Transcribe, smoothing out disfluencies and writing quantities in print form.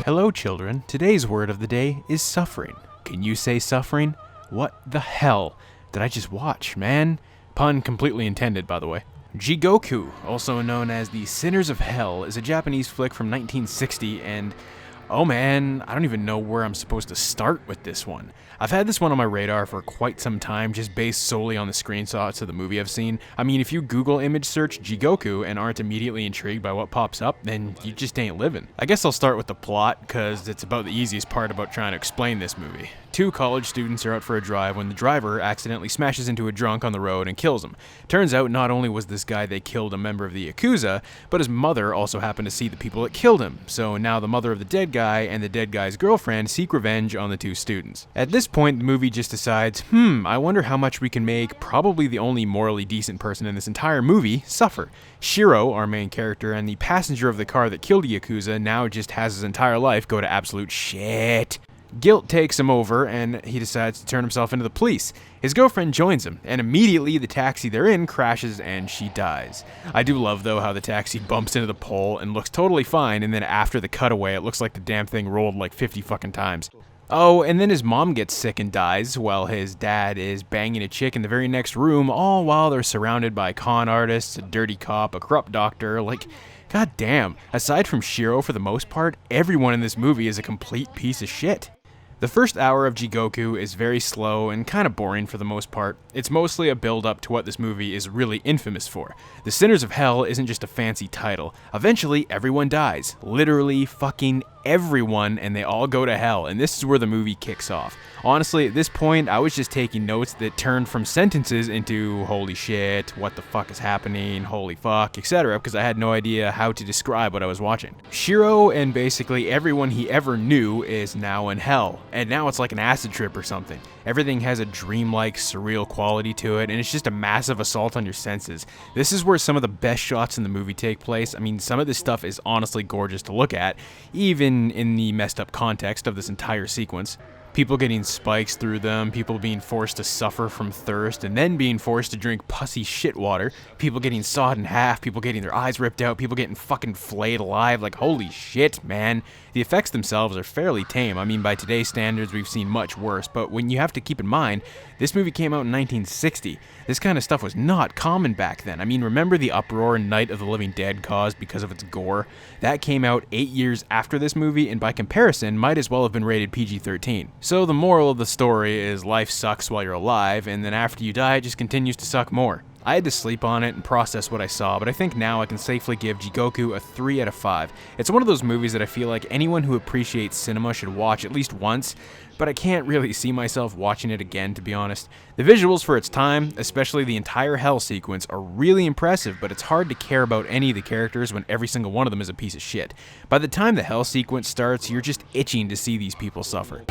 Hello children, today's word of the day is suffering. Can you say suffering? What the hell did I just watch, man? Pun completely intended, by the way. JIGOKU, also known as The Sinners of Hell, is a Japanese flick from 1960 and oh man, I don't even know where I'm supposed to start with this one. I've had this one on my radar for quite some time, just based solely on the screenshots of the movie I've seen. I mean, if you Google image search JIGOKU and aren't immediately intrigued by what pops up, then you just ain't living. I guess I'll start with the plot, because it's about the easiest part about trying to explain this movie. Two college students are out for a drive when the driver accidentally smashes into a drunk on the road and kills him. Turns out not only was this guy they killed a member of the Yakuza, but his mother also happened to see the people that killed him. So now the mother of the dead guy and the dead guy's girlfriend seek revenge on the two students. At this point, the movie just decides, I wonder how much we can make probably the only morally decent person in this entire movie suffer. Shiro, our main character, and the passenger of the car that killed the Yakuza now just has his entire life go to absolute shit. Guilt takes him over, and he decides to turn himself into the police. His girlfriend joins him, and immediately the taxi they're in crashes and she dies. I do love, though, how the taxi bumps into the pole and looks totally fine, and then after the cutaway, it looks like the damn thing rolled like 50 fucking times. Oh, and then his mom gets sick and dies, while his dad is banging a chick in the very next room, all while they're surrounded by con artists, a dirty cop, a corrupt doctor, like... God damn, aside from Shiro for the most part, everyone in this movie is a complete piece of shit. The first hour of JIGOKU is very slow and kind of boring for the most part. It's mostly a build-up to what this movie is really infamous for. The Sinners of Hell isn't just a fancy title. Eventually, everyone dies. Literally fucking everyone, and they all go to hell, and this is where the movie kicks off. Honestly, at this point, I was just taking notes that turned from sentences into holy shit, what the fuck is happening, holy fuck, etc., because I had no idea how to describe what I was watching. Shiro and basically everyone he ever knew is now in hell, and now it's like an acid trip or something. Everything has a dreamlike, surreal quality to it, and it's just a massive assault on your senses. This is where some of the best shots in the movie take place. I mean, some of this stuff is honestly gorgeous to look at, even in the messed up context of this entire sequence. People getting spikes through them, people being forced to suffer from thirst, and then being forced to drink pussy shit water, people getting sawed in half, people getting their eyes ripped out, people getting fucking flayed alive, like holy shit, man. The effects themselves are fairly tame. I mean, by today's standards, we've seen much worse, but when you have to keep in mind, this movie came out in 1960. This kind of stuff was not common back then. I mean, remember the uproar Night of the Living Dead caused because of its gore? That came out 8 years after this movie, and by comparison, might as well have been rated PG-13. So the moral of the story is life sucks while you're alive, and then after you die, it just continues to suck more. I had to sleep on it and process what I saw, but I think now I can safely give JIGOKU a 3 out of 5. It's one of those movies that I feel like anyone who appreciates cinema should watch at least once, but I can't really see myself watching it again, to be honest. The visuals for its time, especially the entire hell sequence, are really impressive, but it's hard to care about any of the characters when every single one of them is a piece of shit. By the time the hell sequence starts, you're just itching to see these people suffer.